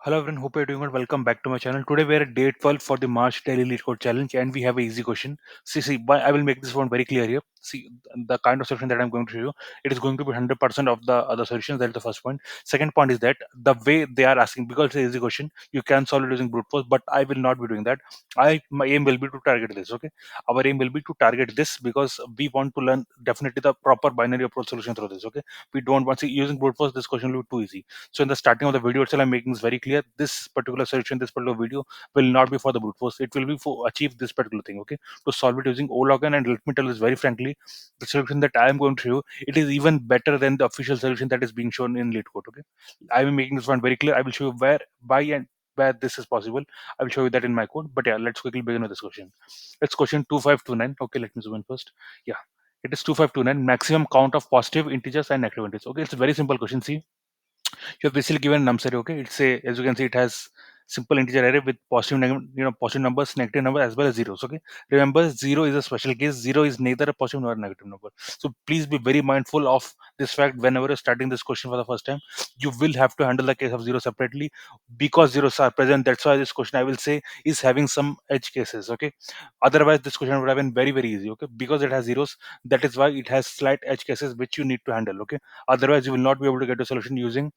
Hello everyone, hope you're doing well. Welcome back to my channel. Today we are at day 12 for the March daily LeetCode challenge and we have a easy question. I will make this one very clear here. See, the kind of solution that I'm going to show you, it is going to be 100% of the other solutions. That's the first point. Second point is that the way they are asking, because it's an easy question, you can solve it using brute force, but I will not be doing that. My aim will be to target this, okay? Our aim will be to target this because we want to learn definitely the proper binary approach solution through this, okay? We don't want, see, using brute force, this question will be too easy. So in the starting of the video itself, I'm making this very clear. This particular solution, this particular video will not be for the brute force. It will be for achieve this particular thing. Okay, to solve it using ologin. And let me tell you this very frankly, the solution that I am going to show, it is even better than the official solution that is being shown in LeetCode. Okay, I am making this one very clear. I will show you why, and where this is possible. I will show you that in my code. But yeah, let's quickly begin with this question. It's question 2529. Okay, let me zoom in first. Yeah, it is 2529. Maximum count of positive integers and negative integers. Okay, it's a very simple question. See, you have basically given num array. Okay, it's a, as you can see, it has simple integer array with positive positive numbers, negative numbers, as well as zeros. Okay, remember, zero is a special case. Zero is neither a positive nor a negative number, so please be very mindful of this fact whenever you're starting this question for the first time. You will have to handle the case of zero separately because zeros are present. That's why this question, I will say, is having some edge cases. Okay, otherwise this question would have been very easy. Okay, because it has zeros, that is why it has slight edge cases which you need to handle. Okay, otherwise you will not be able to get a solution using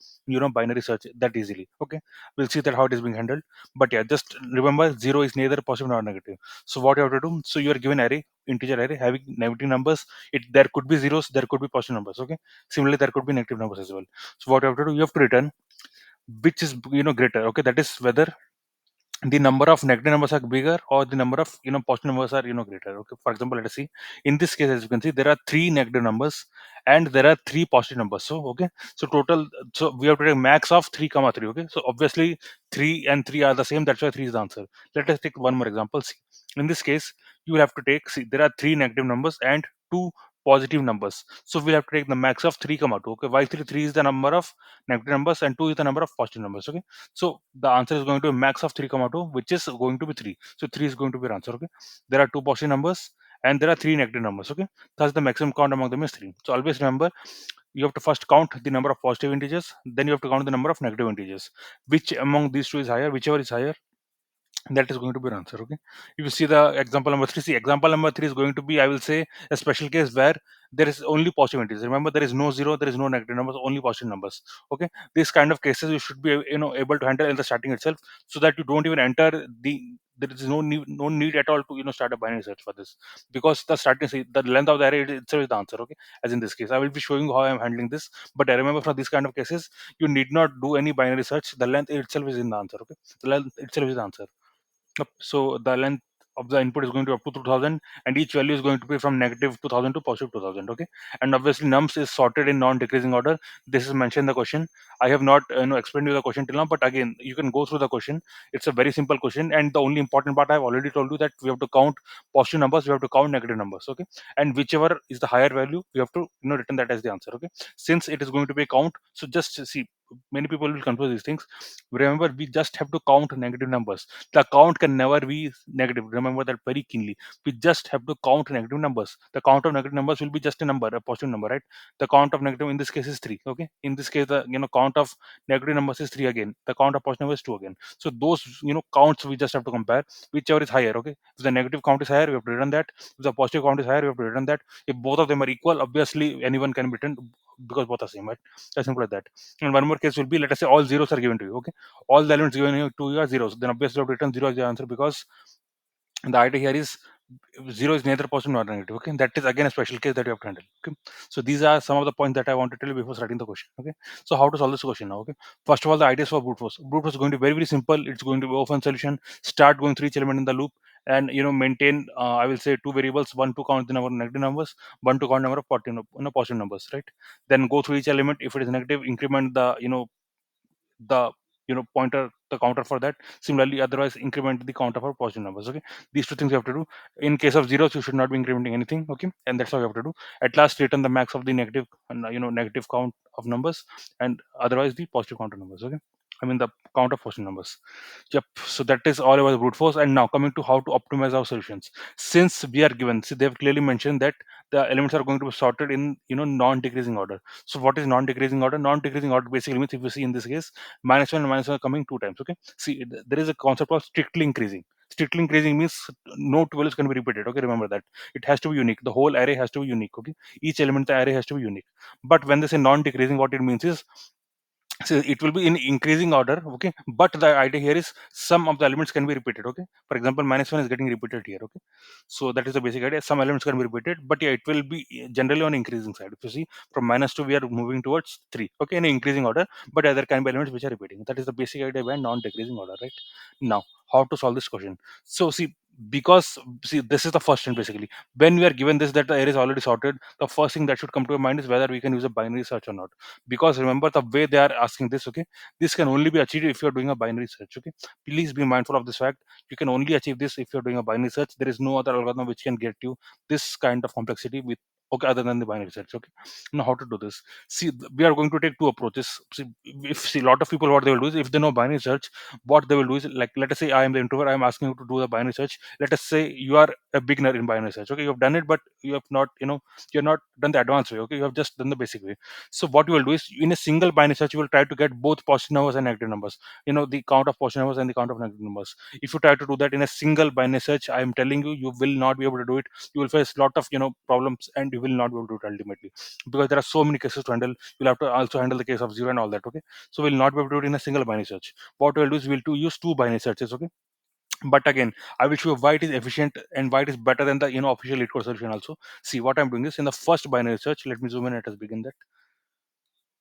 binary search that easily. Okay, we'll see that how it is being handled. But yeah, just remember, zero is neither positive nor negative. So what you have to do, so you are given array, integer array having negative numbers. It There could be zeros, there could be positive numbers. Okay, similarly there could be negative numbers as well. So what you have to do, you have to return which is greater. Okay, that is whether the number of negative numbers are bigger or the number of positive numbers are greater. Okay, for example, let us see. In this case, as you can see, there are three negative numbers and there are three positive numbers. So okay, so total, so we have to take max of 3 comma 3. Okay, so obviously 3 and 3 are the same, that's why 3 is the answer. Let us take one more example. See, in this case, you will have to take, see, there are three negative numbers and two positive numbers, so we'll have to take the max of 3 comma 2. Okay, while 3 is the number of negative numbers and 2 is the number of positive numbers. Okay, so the answer is going to be max of 3 comma 2, which is going to be 3. So 3 is going to be your answer. Okay, there are two positive numbers and there are three negative numbers. Okay, thus the maximum count among them is 3. So always remember, you have to first count the number of positive integers, then you have to count the number of negative integers. Which among these two is higher? Whichever is higher, that is going to be an answer. Okay, if you see the example number 3, see, example number 3 is going to be, I will say, a special case where there is only positive integers. Remember, there is no zero, there is no negative numbers, only positive numbers. Okay, this kind of cases you should be able to handle in the starting itself, so that you don't even enter the, there is no need at all to start a binary search for this, because the starting, see, the length of the array itself is the answer. Okay, as in this case, I will be showing you how I am handling this. But I remember, for these kind of cases, you need not do any binary search. The length itself is in the answer. Okay, the length itself is the answer. Yep. So the length of the input is going to be up to 2000, and each value is going to be from negative 2000 to positive 2000. Okay, and obviously nums is sorted in non-decreasing order. This is mentioned in the question. I have not explained you the question till now, but again, you can go through the question. It's a very simple question, and the only important part, I've already told you, that we have to count positive numbers, we have to count negative numbers. Okay, and whichever is the higher value, we have to return that as the answer. Okay, since it is going to be a count, so just see, many people will confuse these things. Remember, we just have to count negative numbers. The count can never be negative. Remember that very keenly. We just have to count negative numbers. The count of negative numbers will be just a number, a positive number, right? The count of negative in this case is 3. Okay, in this case, the count of negative numbers is 3 again. The count of positive numbers is 2 again. So those counts we just have to compare, whichever is higher. Okay, if the negative count is higher, we have to return that. If the positive count is higher, we have to return that. If both of them are equal, obviously anyone can be returned, because both are same, right? As simple as that. And one more case will be, let us say all zeros are given to you. Okay, all the elements given here to you are zeros, then obviously you have to return 0 as the answer, because the idea here is zero is neither positive nor negative. Okay, that is again a special case that you have to handle. Okay, so these are some of the points that I want to tell you before starting the question. Okay, so how to solve this question now? Okay, first of all, the ideas for brute force. Brute force is going to be very simple. It's going to be open solution. Start going through each element in the loop, and maintain, I will say, two variables: one to count the number of negative numbers, one to count number of positive numbers, right? Then go through each element. If it is negative, increment the the pointer, the counter for that. Similarly, otherwise, increment the counter for positive numbers. Okay, these two things you have to do. In case of zeros, you should not be incrementing anything. Okay, and that's how you have to do. At last, return the max of the negative, negative count of numbers, and otherwise the positive counter numbers. Okay, I mean the count of positive numbers. Yep. So that is all about the brute force. And now coming to how to optimize our solutions. Since we are given, see, they've clearly mentioned that the elements are going to be sorted in non-decreasing order. So what is non-decreasing order? Non-decreasing order basically means, if you see in this case, -1 and -1 are coming two times. Okay. See, there is a concept of strictly increasing. Strictly increasing means no 12 can be repeated. Okay, remember that. It has to be unique. The whole array has to be unique. Okay, each element in the array has to be unique. But when they say non-decreasing, what it means is, so it will be in increasing order. Okay, but the idea here is some of the elements can be repeated. Okay, for example, -1 is getting repeated here. Okay, so that is the basic idea. Some elements can be repeated, but yeah, it will be generally on increasing side. If you see, from -2 we are moving towards 3. Okay, in increasing order, but there can be elements which are repeating. That is the basic idea behind non-decreasing order, right? Now, how to solve this question? So see, because see, this is the first one basically. When we are given this, that the array is already sorted, the first thing that should come to your mind is whether we can use a binary search or not. Because remember, the way they are asking this, okay, this can only be achieved if you're doing a binary search. Okay, please be mindful of this fact. You can only achieve this if you're doing a binary search. There is no other algorithm which can get you this kind of complexity with, okay, other than the binary search. Okay, now how to do this? See, we are going to take two approaches. See, if see, a lot of people, what they will do is, if they know binary search, what they will do is, like, let us say I am the introvert, I am asking you to do the binary search. Let us say you are a beginner in binary search. Okay, you have done it, but you have not, you have not done the advanced way. Okay, you have just done the basic way. So what you will do is, in a single binary search, you will try to get both positive numbers and negative numbers. The count of positive numbers and the count of negative numbers. If you try to do that in a single binary search, I am telling you, you will not be able to do it. You will face a lot of problems, and you will not be able to do it ultimately, because there are so many cases to handle. You'll have to also handle the case of zero and all that. Okay, so we'll not be able to do it in a single binary search. What we'll do is, we'll use two binary searches. Okay, but again, I will show you why it is efficient and why it is better than the official LeetCode solution also. See, what I'm doing is, in the first binary search, let me zoom in. Let us begin that.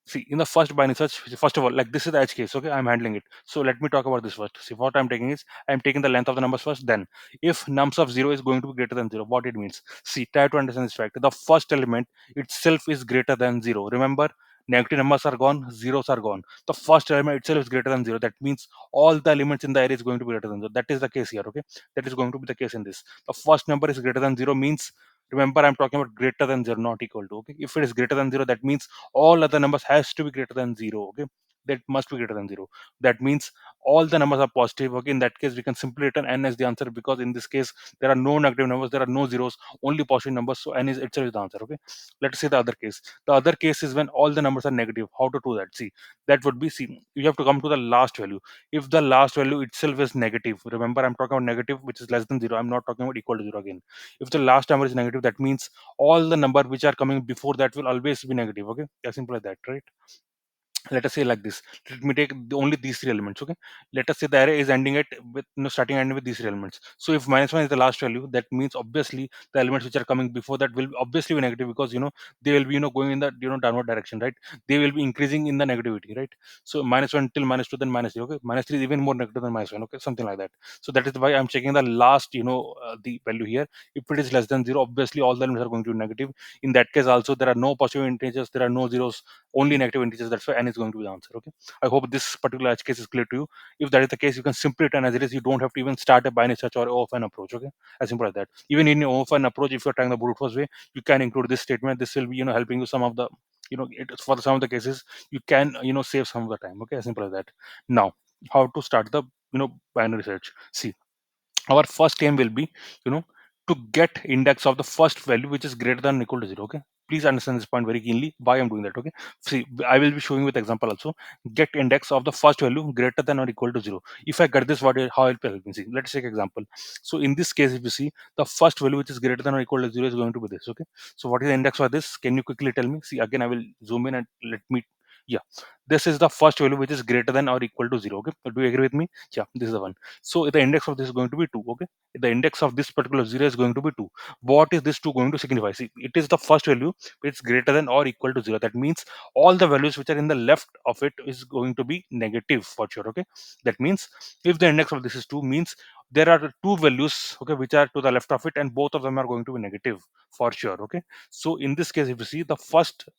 See, in the first binary search, first of all, like, this is the edge case. Okay, I'm handling it. So let me talk about this first. See, what I'm taking is, I'm taking the length of the numbers first. Then, if nums of 0 is going to be greater than 0, what it means? See, try to understand this fact. The first element itself is greater than 0. Remember, negative numbers are gone, zeros are gone. The first element itself is greater than 0. That means all the elements in the array is going to be greater than 0. That is the case here. Okay, that is going to be the case in this. The first number is greater than 0 means, remember, I'm talking about greater than 0, not equal to. Okay, if it is greater than 0, that means all other numbers has to be greater than 0. Okay, that must be greater than 0. That means all the numbers are positive. Okay, in that case, we can simply return n as the answer, because in this case, there are no negative numbers, there are no zeros, only positive numbers. So n is itself is the answer. Okay, let's say the other case. The other case is when all the numbers are negative. How to do that? See, that would be, see, you have to come to the last value. If the last value itself is negative, remember, I'm talking about negative, which is less than 0. I'm not talking about equal to 0 again. If the last number is negative, that means all the number which are coming before that will always be negative. Okay, as simple as that, right? Let us say like this. Let me take only these three elements. Okay, let us say the array is ending it with, starting and ending with these three elements. So if -1 is the last value, that means obviously the elements which are coming before that will obviously be negative, because they will be going in the downward direction, right? They will be increasing in the negativity, right? So -1 till -2, then -3. Okay, -3 is even more negative than -1. Okay, something like that. So that is why I'm checking the last, the value here. If it is less than 0, obviously all the elements are going to be negative. In that case also, there are no positive integers, there are no zeros, only negative integers. That's why n is going to be the answer. Okay, I hope this particular edge case is clear to you. If that is the case, you can simply return as it is. You don't have to even start a binary search or OFN approach. Okay, as simple as that. Even in your OFN approach, if you're trying the brute force way, you can include this statement. This will be helping you some of the, for some of the cases, you can save some of the time. Okay, as simple as that. Now, how to start the binary search? See, our first aim will be, you know to get index of the first value which is greater than or equal to 0. Okay, please understand this point very keenly, why I'm doing that. Okay, see, I will be showing with example also. Get index of the first value greater than or equal to 0. If I get this, how it will help me? See, let's take example. So in this case, if you see, the first value which is greater than or equal to 0 is going to be this. Okay, so what is the index for this? Can you quickly tell me? See, again, I will zoom in and let me, yeah, this is the first value which is greater than or equal to 0. Okay, do you agree with me? Yeah, this is the one. So the index of this is going to be 2. Okay, the index of this particular 0 is going to be 2. What is this 2 going to signify? See, it is the first value which is greater than or equal to 0. That means all the values which are in the left of it is going to be negative for sure. Okay, that means if the index of this is 2, means there are two values, okay, which are to the left of it, and both of them are going to be negative for sure. Okay, so in this case, if you see the first,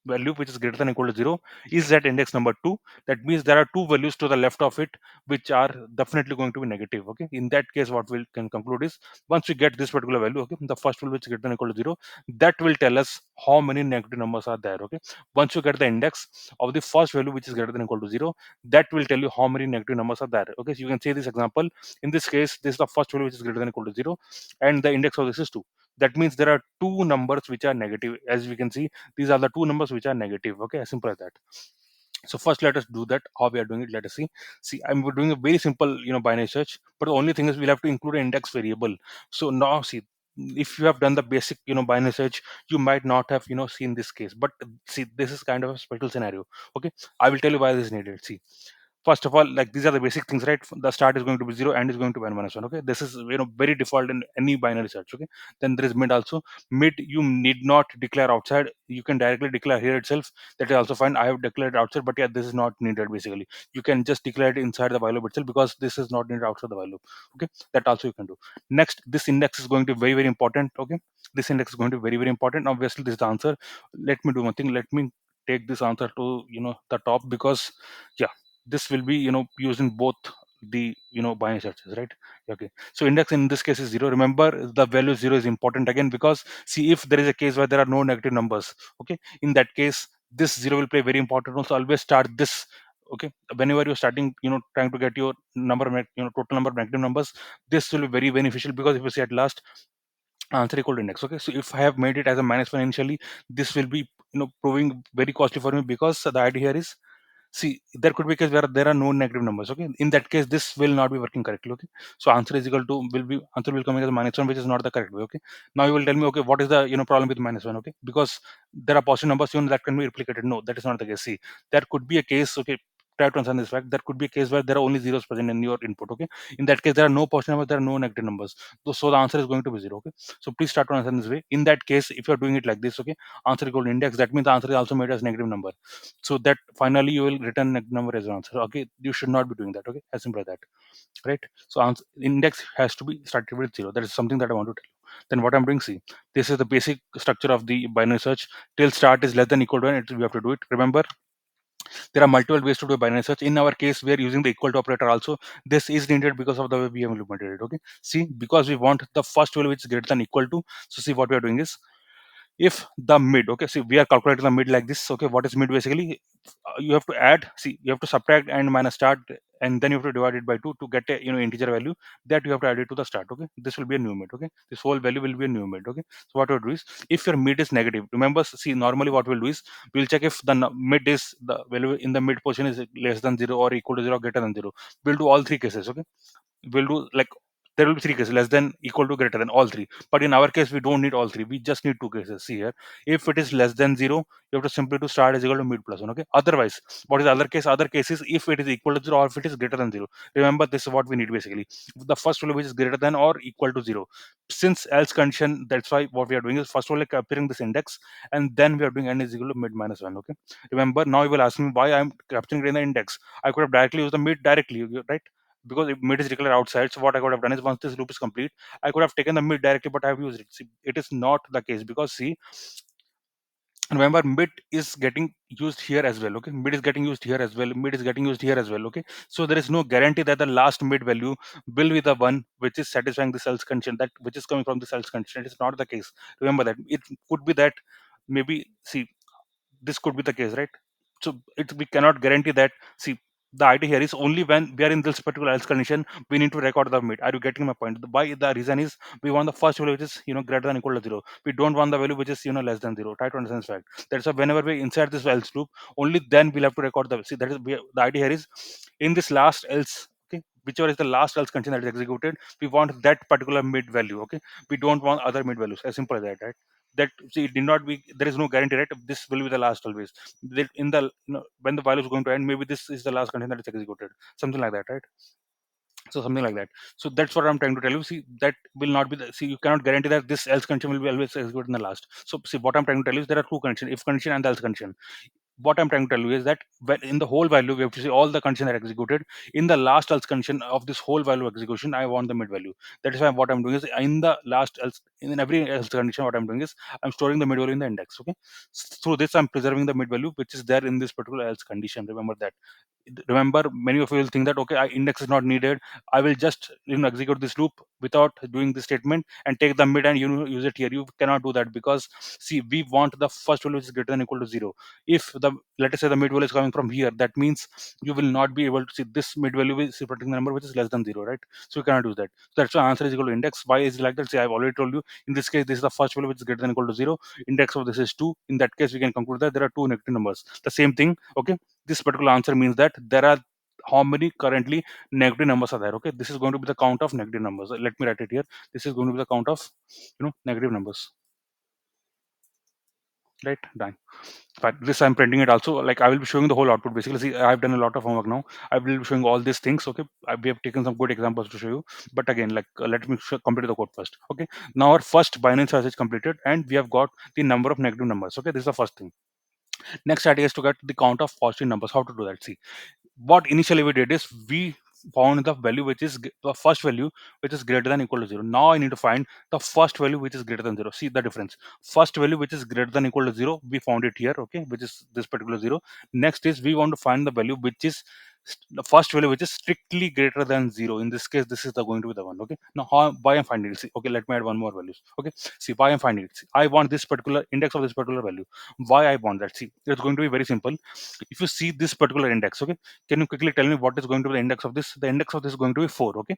value which is greater than equal to 0 is at index number 2. That means there are two values to the left of it which are definitely going to be negative. Okay, in that case what we can conclude is, once we get this particular value, okay, the first value which is greater than equal to 0, that will tell us how many negative numbers are there. Okay, once you get the index of the first value which is greater than equal to 0, that will tell you how many negative numbers are there. Okay, so you can say this example, in this case this is the first value which is greater than equal to 0 and the index of this is 2. That means there are two numbers which are negative. As we can see, these are the two numbers which are negative. Okay, as simple as that. So first let us do that, how we are doing it. Let us see, I'm doing a very simple binary search, but the only thing is we'll have to include an index variable. So now see, if you have done the basic binary search, you might not have seen this case, but see, this is kind of a special scenario. Okay, I will tell you why this is needed. See, first of all, like, these are the basic things, right? The start is going to be 0 and is going to be n minus 1. Okay, this is very default in any binary search. Okay, then there is mid also. Mid you need not declare outside, you can directly declare here itself. That is also fine. I have declared outside, but yeah, this is not needed. Basically, you can just declare it inside the while loop itself, because this is not needed outside the while loop. Okay, that also you can do. Next, this index is going to be very, very important. Okay, this index is going to be very, very important. Obviously this is the answer. Let me do one thing. Let me take this answer to the top, because yeah, this will be used in both the binary searches, right? Okay, so index in this case is 0. Remember, the value 0 is important again, because see, if there is a case where there are no negative numbers, okay, in that case this 0 will play very important role. So always start this. Okay, whenever you're starting trying to get your number of total number of negative numbers, this will be very beneficial, because if you see at last answer equal to index. Okay, so if I have made it as a minus 1 initially, this will be proving very costly for me, because the idea here is, see, there could be a case where there are no negative numbers. Okay, in that case this will not be working correctly. Okay, so answer is equal to, answer will come as minus 1, which is not the correct way. Okay, now you will tell me, okay, what is the problem with minus 1? Okay, because there are positive numbers that can be replicated. No, that is not the case. See, there could be a case, okay, try to understand this fact, there could be a case where there are only zeros present in your input. Okay, in that case there are no positive numbers, there are no negative numbers. So the answer is going to be 0. Okay, so please start to understand this way. In that case, if you're doing it like this, okay, answer equal to index, that means the answer is also made as negative number, so that finally you will return a number as an answer. Okay, you should not be doing that. Okay, as simple as that, right? So answer, index has to be started with 0. That is something that I want to tell you. Then what I'm doing, see, this is the basic structure of the binary search. Till start is less than equal to 1, we have to do it. Remember, there are multiple ways to do binary search. In our case, we are using the equal to operator also. This is needed because of the way we have implemented it. Okay, see, because we want the first value which is greater than equal to. So see, what we are doing is, if the mid, okay, see, we are calculating the mid like this. Okay, what is mid? Basically, you have to add, see, you have to subtract and minus start, and then you have to divide it by 2 to get a integer value, that you have to add it to the start. Okay, this will be a new mid. Okay, this whole value will be a new mid. Okay, so what we'll do is, if your mid is negative, remember, see, normally what we'll do is, we'll check if the mid is, the value in the mid position is less than 0 or equal to 0 or greater than 0. We'll do all three cases. Okay, we'll do, like, there will be three cases: less than, equal to, greater than, all three. But in our case we don't need all three, we just need two cases. See here, if it is less than 0, you have to simply to start is equal to mid plus 1. Okay, otherwise, what is the other case? Other case is if it is equal to 0 or if it is greater than 0. Remember, this is what we need basically, the first value which is greater than or equal to 0. Since else condition, that's why what we are doing is, first of all, like, capturing this index, and then we are doing n is equal to mid minus 1. Okay, remember, now you will ask me why I'm capturing it in the index. I could have directly used the mid directly, right? Because if mid is declared outside, so what I could have done is, once this loop is complete, I could have taken the mid directly, but I have used it. See, it is not the case, because see, remember, mid is getting used here as well. Okay, mid is getting used here as well, mid is getting used here as well. Okay, so there is no guarantee that the last mid value will be the one which is satisfying the else condition, that which is coming from the else condition. It is not the case. Remember that it could be that, maybe, see, this could be the case, right? So we cannot guarantee that. See, the idea here is, only when we are in this particular else condition, we need to record the mid. Are you getting my point? Why? The reason is, we want the first value which is greater than equal to 0. We don't want the value which is less than 0. Try to understand this fact. That's why whenever we insert this else loop, only then we'll have to record the, see, that is, the idea here is, in this last else, okay, whichever is the last else condition that is executed, we want that particular mid value. Okay, we don't want other mid values. As simple as that, right? That, see, it did not be, there is no guarantee, right? This will be the last always. In the, when the file is going to end, maybe this is the last content that is executed, something like that, right? So something like that. So that's what I'm trying to tell you. See, that will not be the, see, you cannot guarantee that this else condition will be always executed in the last. So see, what I'm trying to tell you is, there are two conditions: if condition and the else condition. what I'm trying to tell you is that when in the whole value, we have to see all the conditions that are executed. In the last else condition of this whole value execution, I want the mid value. That is why what I'm doing is in the last else, in every else condition, what I'm doing is I'm storing the mid value in the index. Okay. Through this, I'm preserving the mid value which is there in this particular else condition. Remember that. Remember, many of you will think that okay, index is not needed. I will just execute this loop without doing the statement and take the mid and use it here. You cannot do that, because see, we want the first value which is greater than equal to 0. If the, let us say, the mid value is coming from here, that means you will not be able to see this mid value is representing the number which is less than 0, right? So you cannot do that. So that's why answer is equal to index. Why is it like that? See, I've already told you, in this case this is the first value which is greater than equal to 0. Index of this is 2. In that case, we can conclude that there are two negative numbers. The same thing. Okay, this particular answer means that there are how many currently negative numbers are there. Okay, this is going to be the count of negative numbers. Let me write it here. This is going to be the count of negative numbers, right? Done. But this I'm printing it also. Like, I will be showing the whole output. Basically, see, I've done a lot of homework now. I will be showing all these things. Okay, we have taken some good examples to show you. But again, like, let me complete the code first. Okay, now our first binary search is completed, and we have got the number of negative numbers. Okay, this is the first thing. Next idea is to get the count of positive numbers. How to do that? See, what initially we did is we found the value which is the first value which is greater than equal to 0. Now I need to find the first value which is greater than 0. See the difference. First value which is greater than equal to 0, we found it here. Okay, which is this particular 0. Next is we want to find the value which is the first value which is strictly greater than 0. In this case, this is going to be the one. Okay, now why I'm finding it? See, okay, let me add one more value. Okay, see, why I'm finding it? See, I want this particular index of this particular value. Why I want that? See, it's going to be very simple. If you see this particular index, okay, can you quickly tell me what is going to be the index of this? The index of this is going to be 4. Okay,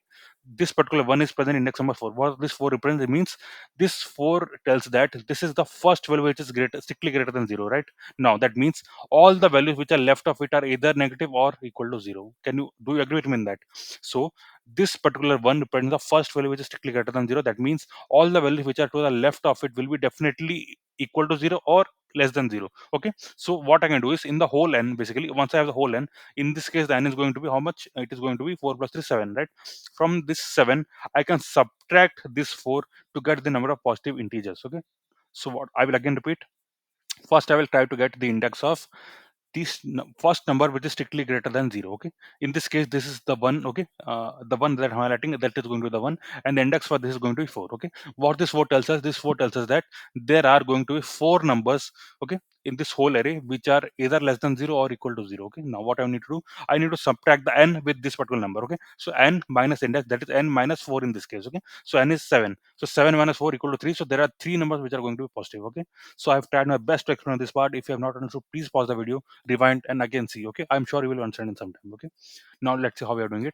this particular one is present index number 4. What this 4 represents? It means this 4 tells that this is the first value which is strictly greater than 0, right? Now that means all the values which are left of it are either negative or equal to 0. Do you agree with me in that? So this particular one represents the first value which is strictly greater than 0. That means all the values which are to the left of it will be definitely equal to 0 or less than 0. Okay, so what I can do is, in the whole n, basically once I have the whole n, in this case the n is going to be how much? It is going to be 4 plus 3, 7, right? From this 7, I can subtract this 4 to get the number of positive integers. Okay, so what I will again repeat. First, I will try to get the index of this first number which is strictly greater than 0. Okay, in this case this is the one. Okay, the one that I'm highlighting, that is going to be the one, and the index for this is going to be 4. Okay, what this 4 tells us? This 4 tells us that there are going to be 4 numbers, okay, in this whole array which are either less than 0 or equal to 0. Okay, now what I need to do, I need to subtract the n with this particular number. Okay, so n minus index, that is n minus 4 in this case. Okay, so n is 7, so 7 minus 4 equal to 3. So there are 3 numbers which are going to be positive. Okay, so I've tried my best to explain this part. If you have not understood, please pause the video, rewind, and again see. Okay, I'm sure you will understand in some time. Okay, now let's see how we are doing it.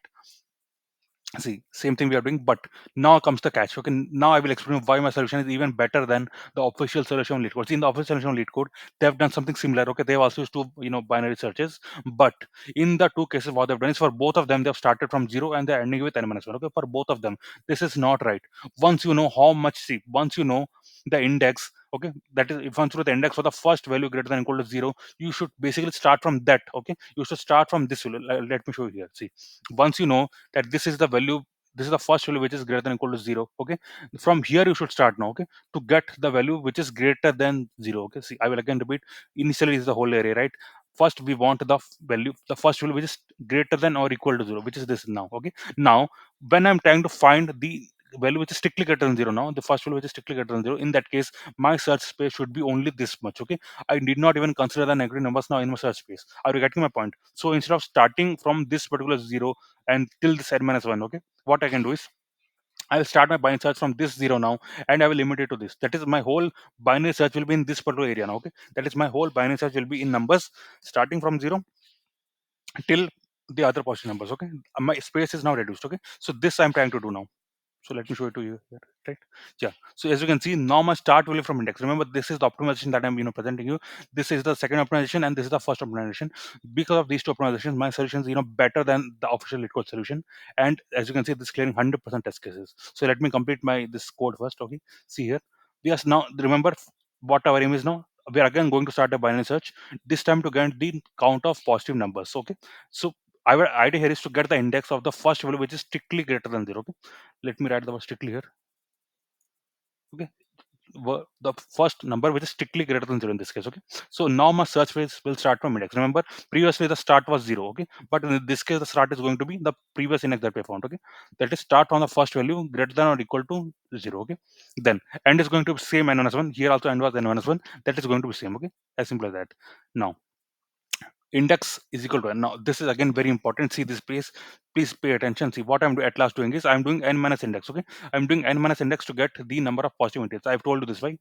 See, same thing we are doing, but now comes the catch. Okay, now I will explain why my solution is even better than the official solution on LeetCode. See, in the official solution on LeetCode, they have done something similar. Okay, they have also used two binary searches, but in the two cases, what they've done is, for both of them they've started from 0 and they're ending with n minus 1. Okay, for both of them, this is not right. Once you know how much, see, once you know the index, okay, that is, if once you know the index for the first value greater than or equal to 0, you should basically start from that. Okay, you should start from this value. Let me show you here. See, once you know that this is the value, this is the first value which is greater than or equal to 0. Okay, from here you should start now. Okay, to get the value which is greater than 0. Okay, see, I will again repeat. Initially is the whole array, right? First we want value, the first value which is greater than or equal to 0, which is this now. Okay, now when I'm trying to find the value which is strictly greater than 0, now the first value which is strictly greater than 0, in that case my search space should be only this much. Okay, I did not even consider the negative numbers now in my search space. Are you getting my point? So instead of starting from this particular 0 and till this n minus 1, okay, what I can do is, I will start my binary search from this 0 now, and I will limit it to this. That is, my whole binary search will be in this particular area now. Okay, that is, my whole binary search will be in numbers starting from 0 till the other positive numbers. Okay, my space is now reduced. Okay, so this I'm trying to do now. So let me show it to you here, right? Yeah. So as you can see, now my start will be from index. Remember, this is the optimization that I'm presenting you. This is the second optimization, and this is the first optimization. Because of these two optimizations, my solution is better than the official LeetCode solution. And as you can see, this is clearing 100% test cases. So let me complete my this code first. Okay. See here. Yes. Now remember what our aim is now. We are again going to start a binary search. This time to get the count of positive numbers. Okay. So our idea here is to get the index of the first value which is strictly greater than 0. Okay, let me write the word strictly here. Okay, the first number which is strictly greater than 0 in this case. Okay, so now my search phase will start from index. Remember, previously the start was 0. Okay, but in this case the start is going to be the previous index that we found. Okay, that is start from the first value greater than or equal to 0. Okay, then end is going to be same n minus 1. Here also end was n minus 1. That is going to be same. Okay, as simple as that. Now index is equal to n. Now this is again very important. See this, please pay attention. See what I'm at last doing is I'm doing n minus index. Okay, I'm doing n minus index to get the number of positive integers. I've told you this, right?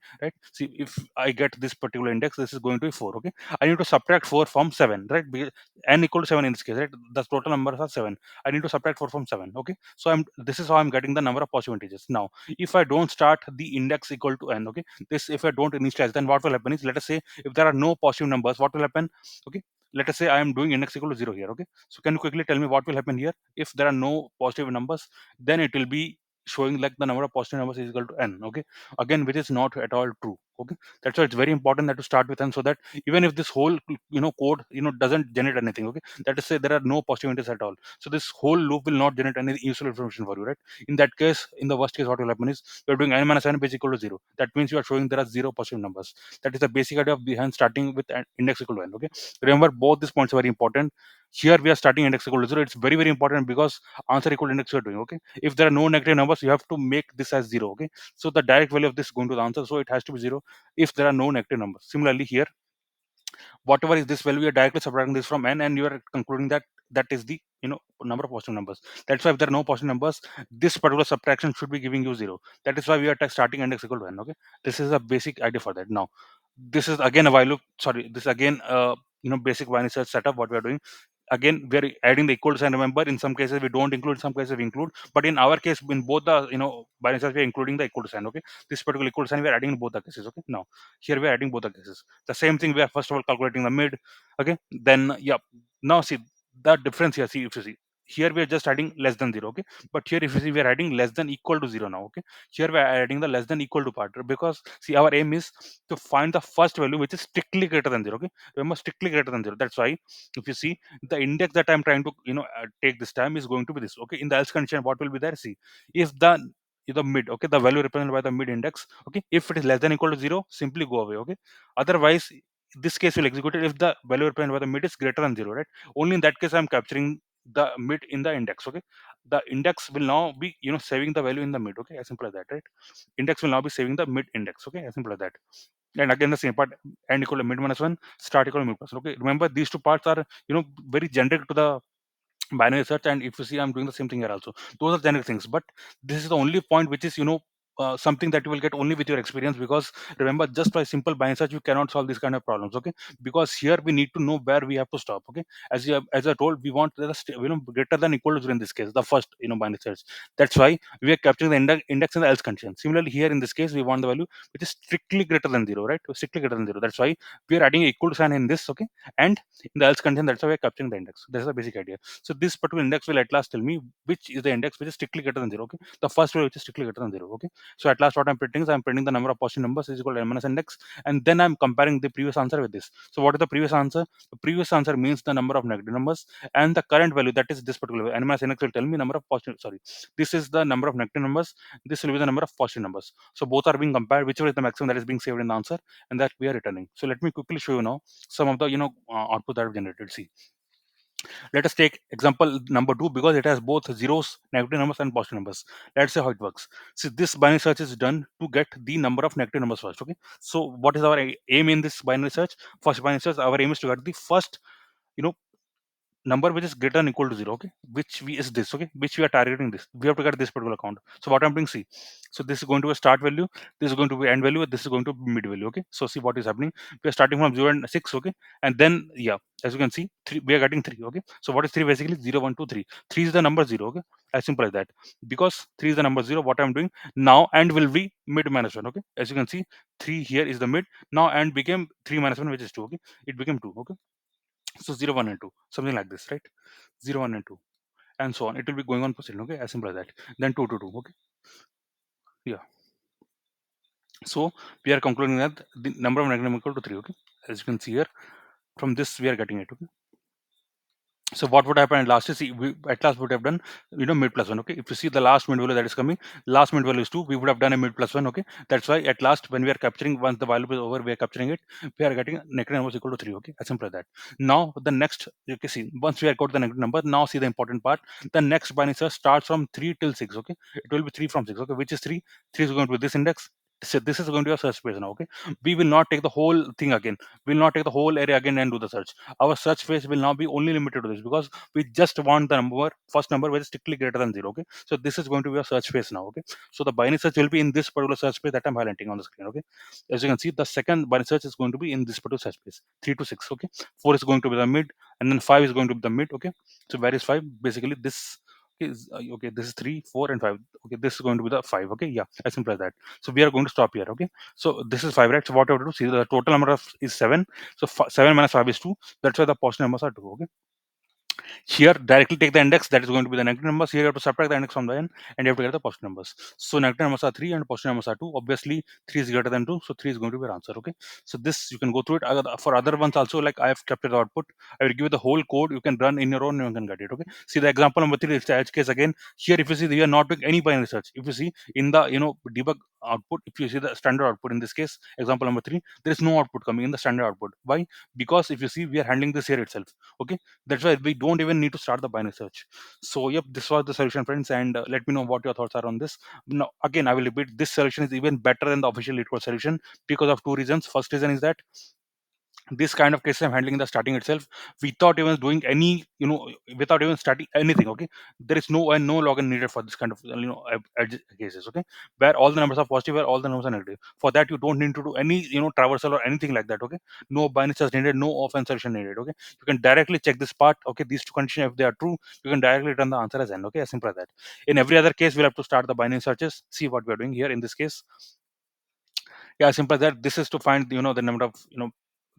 See, if I get this particular index, this is going to be 4. Okay, I need to subtract 4 from 7, right? Because n equal to 7 in this case, right? The total numbers are 7. I need to subtract 4 from 7. Okay, so this is how I'm getting the number of positive integers. Now if I don't start the index equal to n, okay, this, if I don't initialize, then what will happen is, let us say if there are no positive numbers, what will happen? Okay, let us say I am doing index equal to 0 here. Okay, so can you quickly tell me what will happen here? If there are no positive numbers, then it will be showing like the number of positive numbers is equal to n. Okay, again, which is not at all true. Okay, that's why it's very important that to start with n, so that even if this whole code doesn't generate anything, okay, that is say there are no positive integers at all, so this whole loop will not generate any useful information for you, right? In that case, in the worst case, what will happen is you're doing n minus n is equal to 0. That means you are showing there are 0 positive numbers. That is the basic idea of behind starting with an index equal to n. Okay, remember both these points are very important. Here we are starting index equal to 0. It's very very important because answer equal to index you are doing. Okay, if there are no negative numbers, you have to make this as 0. Okay, so the direct value of this is going to the answer, so it has to be 0 if there are no negative numbers. Similarly here, whatever is this value, you are directly subtracting this from n, and you are concluding that that is the number of positive numbers. That's why if there are no positive numbers, this particular subtraction should be giving you 0. That is why we are starting index equal to n. Okay, this is a basic idea for that. Now this is again a while loop, sorry, this is again basic binary search setup. What we are doing, again, we are adding the equal sign. Remember, in some cases we don't include, in some cases we include, but in our case, in both the binary search, we are including the equal sign. Okay, this particular equal sign we are adding in both the cases. Okay, now here we are adding both the cases. The same thing, we are first of all calculating the mid. Okay, then yeah, now see the difference here. See, if you see here, we are just adding less than 0. Okay, but here if you see, we are adding less than equal to 0 now. Okay, here we are adding the less than equal to part, because see, our aim is to find the first value which is strictly greater than 0. Okay, remember, strictly greater than 0. That's why if you see, the index that I'm trying to take this time is going to be this. Okay, in the else condition, what will be there? See, if the mid, okay, the value represented by the mid index, okay, if it is less than equal to 0, simply go away. Okay, otherwise this case will execute it if the value represented by the mid is greater than 0, right? Only in that case I'm capturing the mid in the index. Okay, the index will now be saving the value in the mid. Okay, as simple as that, right? Index will now be saving the mid index. Okay, as simple as that. And again, the same part, end equal to mid minus 1, start equal to mid plus 1. Okay, remember these two parts are very generic to the binary search, and if you see, I'm doing the same thing here also. Those are generic things, but this is the only point which is something that you will get only with your experience, because remember, just by simple binary search you cannot solve these kind of problems. Okay, because here we need to know where we have to stop. Okay, as I told, we want the greater than equal to 0 in this case, the first binary search. That's why we are capturing the index in the else condition. Similarly here, in this case, we want the value which is strictly greater than 0, right? Strictly greater than 0. That's why we are adding equal to sign in this. Okay, and in the else condition, that's why we are capturing the index. That's the basic idea. So this particular index will at last tell me which is the index which is strictly greater than 0. Okay, the first value which is strictly greater than 0. Okay, so at last what I'm printing is, I'm printing the number of positive numbers is equal to n minus index, and then I'm comparing the previous answer with this. So what is the previous answer? The previous answer means the number of negative numbers, and the current value, that is this particular value, n minus index, will tell me number of positive, sorry, this is the number of negative numbers, this will be the number of positive numbers. So both are being compared, whichever is the maximum, that is being saved in the answer, and that we are returning. So let me quickly show you now some of the output that I've generated. See, let us take example number 2, because it has both zeros, negative numbers, and positive numbers. Let's see how it works. See, this binary search is done to get the number of negative numbers first. Okay, so what is our aim in this binary search? First binary search, our aim is to get the first you know number which is greater than equal to 0. Okay, which we is this. Okay, which we are targeting, this we have to get this particular count. So what I'm doing, see, so this is going to be a start value, this is going to be end value, this is going to be mid value. Okay, so see what is happening. We are starting from 0 and 6. Okay, and then yeah, as you can see, 3, we are getting 3. Okay, so what is 3? Basically 0 1 2 3. 3 is the number 0. Okay, as simple as that. Because 3 is the number 0, what I'm doing now, and will be mid minus 1. Okay, as you can see, 3 here is the mid. Now and became 3 minus 1, which is 2. Okay, it became 2. Okay, so 0 1 and 2, something like this, right? 0 1 and 2, and so on. It will be going on proceeding. Okay, as simple as that. Then 2 to 2. Okay, yeah. So we are concluding that the number of negative equal to 3. Okay, as you can see here, from this we are getting it. Okay, So what would happen at last is, see, we at last would have done, mid plus one. Okay, if you see the last mid value that is coming, last mid value is 2, we would have done a mid plus 1. Okay, that's why at last when we are capturing, once the value is over, we are capturing it, we are getting negative number is equal to 3. Okay, as simple as that. Now the next, you can see, once we have got the negative number, now see the important part. The next binary search starts from 3 till 6. Okay, it will be 3 from 6. Okay, which is 3? 3 is going to be this index. So this is going to be a search space now. Okay, we will not take the whole thing again, we will not take the whole area again and do the search. Our search phase will now be only limited to this, because we just want the number, first number which is strictly greater than 0. Okay, so this is going to be a search phase now. Okay, so the binary search will be in this particular search space that I'm highlighting on the screen. Okay, as you can see, the second binary search is going to be in this particular search space, 3 to 6. Okay, 4 is going to be the mid, and then 5 is going to be the mid. Okay, so where is 5? Basically this is okay, this is 3, 4, and 5. Okay, this is going to be the 5. Okay, yeah, as simple as that. So we are going to stop here. Okay, so this is 5, right? So what I have to do, see, the total number of is 7. So 7 minus 5 is 2. That's why the positive numbers are 2. Okay, here directly take the index, that is going to be the negative numbers. Here you have to subtract the index from the n, and you have to get the positive numbers. So negative numbers are 3 and positive numbers are 2. Obviously 3 is greater than 2, so 3 is going to be our answer. Okay, so this you can go through it. For other ones also, like I have kept the output, I will give you the whole code, you can run in your own, you can get it. Okay, see the example number 3 is the edge case again. Here if you see, we are not doing any binary search. If you see in the debug output, if you see the standard output, in this case example number 3, there is no output coming in the standard output. Why? Because if you see, we are handling this here itself. Okay, that's why we don't even need to start the binary search. So yep, this was the solution, friends, and let me know what your thoughts are on this. Now again, I will repeat, this solution is even better than the official LeetCode solution because of two reasons. First reason is that this kind of case I'm handling in the starting itself without even doing any, without even starting anything. Okay, there is no login needed for this kind of edge cases. Okay, where all the numbers are positive, where all the numbers are negative. For that you don't need to do any traversal or anything like that. Okay, no binary search needed, no offense solution needed. Okay, you can directly check this part. Okay, these two conditions, if they are true, you can directly return the answer as n. Okay, as simple as that. In every other case we'll have to start the binary searches. See what we're doing here in this case. Yeah, simple as that. This is to find the number of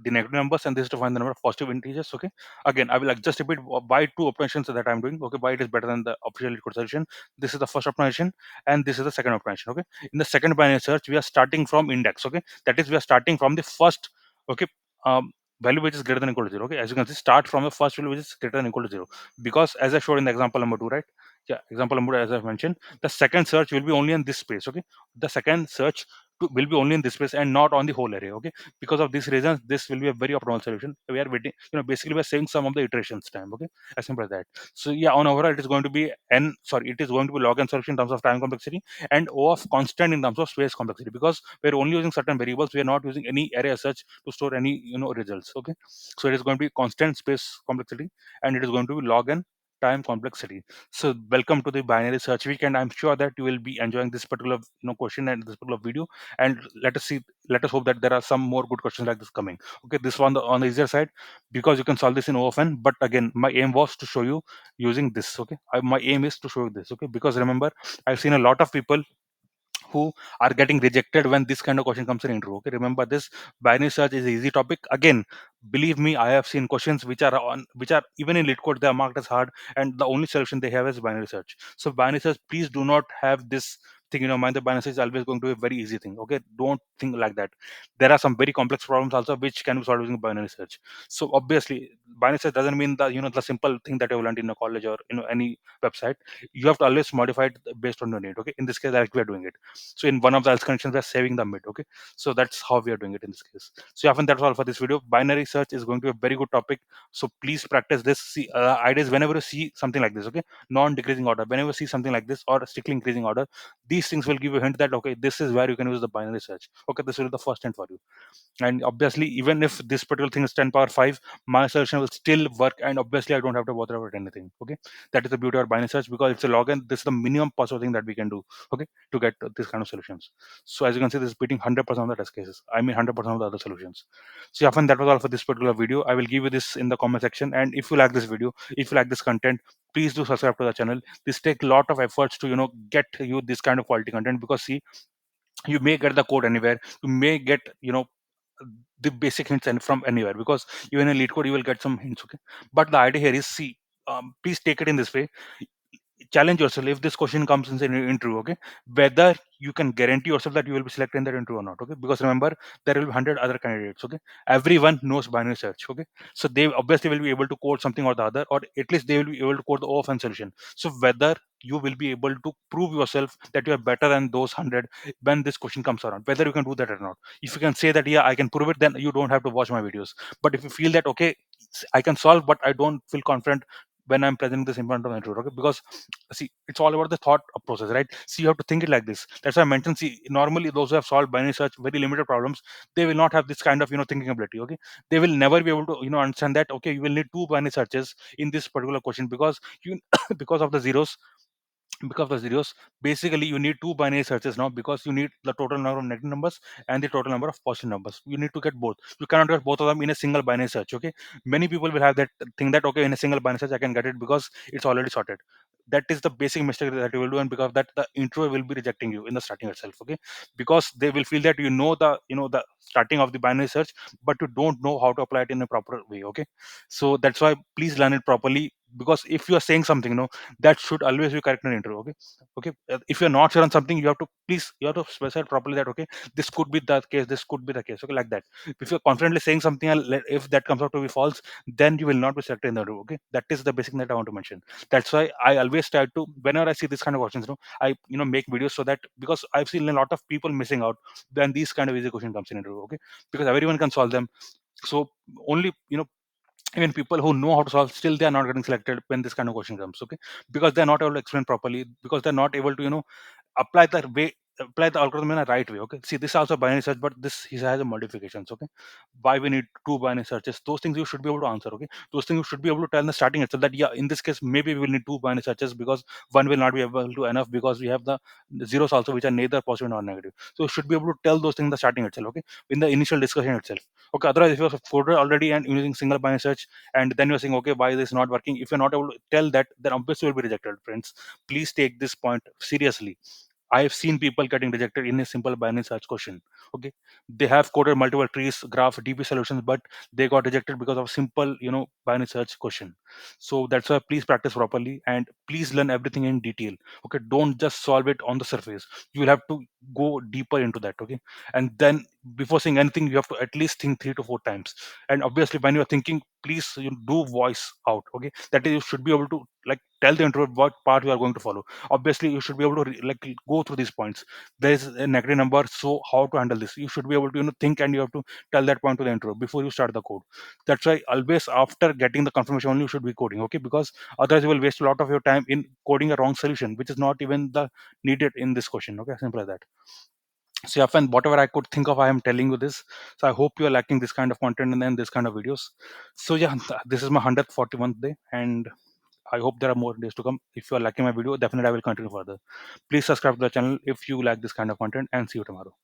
the negative numbers, and this is to find the number of positive integers. Okay, again I will just repeat why two operations that I'm doing. Okay, why it is better than the official LeetCode solution. This is the first optimization, and this is the second optimization. Okay, in the second binary search we are starting from index. Okay, that is we are starting from the first, okay, um, value which is greater than or equal to 0. Okay, as you can see, start from the first value which is greater than or equal to 0, because as I showed in the example number 2, right? Yeah, example number 2, as I've mentioned, the second search will be only in this space. Okay, the second search will be only in this space and not on the whole array. Okay, because of these reasons this will be a very optimal solution. We are waiting, basically we're saving some of the iterations time. Okay, as simple as that. So yeah, on overall it is going to be it is going to be log n solution in terms of time complexity, and O of constant in terms of space complexity, because we're only using certain variables, we are not using any array as such to store any results. Okay, so it is going to be constant space complexity, and it is going to be log n time complexity. So welcome to the binary search week, and I'm sure that you will be enjoying this particular question and this particular video. And let us hope that there are some more good questions like this coming. Okay, this one on the easier side, because you can solve this in ofn. But again, my aim was to show you using this. Okay, my aim is to show you this. Okay, because remember, I've seen a lot of people who are getting rejected when this kind of question comes in intro. Okay, remember this, binary search is an easy topic. Again, believe me, I have seen questions which are even in LeetCode they are marked as hard, and the only solution they have is binary search. So binary search, please do not have this thing mind, the binary search is always going to be a very easy thing. Okay, don't think like that. There are some very complex problems also which can be solved using binary search. So obviously binary search doesn't mean the the simple thing that you learned in a college or any website. You have to always modify it based on your need. Okay, in this case like we are doing it. So in one of the else conditions, we are saving the mid. Okay, so that's how we are doing it in this case. So often that's all for this video. Binary search is going to be a very good topic. So please practice this. See, ideas whenever you see something like this. Okay, non-decreasing order. Whenever you see something like this or strictly increasing order, these things will give you a hint that okay, this is where you can use the binary search. Okay, this will be the first hint for you. And obviously, even if this particular thing is 10 power 5, my solution will still work, and obviously I don't have to bother about anything. Okay, that is the beauty of binary search, because it's a login. This is the minimum possible thing that we can do, okay, to get this kind of solutions. So as you can see, this is beating 100% of the test cases, I mean 100% of the other solutions. So often that was all for this particular video. I will give you this in the comment section, and if you like this video, if you like this content, please do subscribe to the channel. This take a lot of efforts to get you this kind of quality content, because see, you may get the code anywhere, you may get the basic hints and from anywhere, because even in LeetCode you will get some hints. Okay, but the idea here is, see, please take it in this way. challenge yourself if this question comes in an interview, okay, whether you can guarantee yourself that you will be selected in that interview or not, okay, because remember, there will be 100 other candidates, okay, everyone knows binary search, okay, so they obviously will be able to code something or the other, or at least they will be able to code the OFN solution. So whether you will be able to prove yourself that you are better than those 100 when this question comes around, whether you can do that or not. If you can say that, yeah, I can prove it, then you don't have to watch my videos. But if you feel that, okay, I can solve, but I don't feel confident when I'm presenting this in front of the intro, okay, because see, it's all about the thought process, right? So you have to think it like this. That's why I mentioned, see, normally those who have solved binary search very limited problems, they will not have this kind of thinking ability, okay. They will never be able to understand that, okay, you will need two binary searches in this particular question, because you because of the zeros, because of the zeros, basically you need two binary searches now, because you need the total number of negative numbers and the total number of positive numbers. You need to get both. You cannot get both of them in a single binary search, okay. Many people will have that thing that, okay, in a single binary search I can get it because it's already sorted. That is the basic mistake that you will do, and because of that, the intro will be rejecting you in the starting itself, okay, because they will feel that the starting of the binary search, but you don't know how to apply it in a proper way, okay. So that's why please learn it properly, because if you are saying something, that should always be correct in an intro, okay. Okay, if you're not sure on something, you have to specify properly that, okay, this could be the case, this could be the case, okay, like that. If you're confidently saying something and if that comes out to be false, then you will not be selected in the interview, okay. That is the basic thing that I want to mention. That's why I always try to, whenever I see this kind of questions, I make videos, so that, because I've seen a lot of people missing out when these kind of easy question comes in interview, okay, because everyone can solve them. So only, even people who know how to solve, still they are not getting selected when this kind of question comes, okay, because they're not able to explain properly, because they're not able to apply the way apply the algorithm in a right way, okay. See, this is also binary search, but this has a modifications, okay. Why we need two binary searches, those things you should be able to answer, okay. Those things you should be able to tell in the starting itself, that yeah, in this case maybe we will need two binary searches, because one will not be able to enough, because we have the zeros also, which are neither positive nor negative. So you should be able to tell those things in the starting itself, okay, in the initial discussion itself, okay. Otherwise, if you're coded already and using single binary search, and then you're saying, okay, why is this not working, if you're not able to tell that, then obviously you'll be rejected, friends. Please take this point seriously. I have seen people getting rejected in a simple binary search question. Okay, they have coded multiple trees, graph, DB solutions, but they got rejected because of simple, binary search question. So that's why please practice properly, and please learn everything in detail. Okay, don't just solve it on the surface. You will have to go deeper into that. Okay, and then before saying anything, you have to at least think 3 to 4 times. And obviously, when you're thinking, please do voice out. Okay, that is, you should be able to like tell the introvert what part you are going to follow. Obviously, you should be able to go through these points. There is a negative number, so how to handle this, you should be able to think, and you have to tell that point to the intro before you start the code. That's why always after getting the confirmation only you should be coding, okay, because otherwise you will waste a lot of your time in coding a wrong solution, which is not even the needed in this question, okay, simple as that. So yeah, friend, whatever I could think of, I am telling you this. So I hope you are liking this kind of content and then this kind of videos. So yeah, this is my 141st day, and I hope there are more days to come. If you are liking my video, definitely I will continue further. Please subscribe to the channel if you like this kind of content, and see you tomorrow.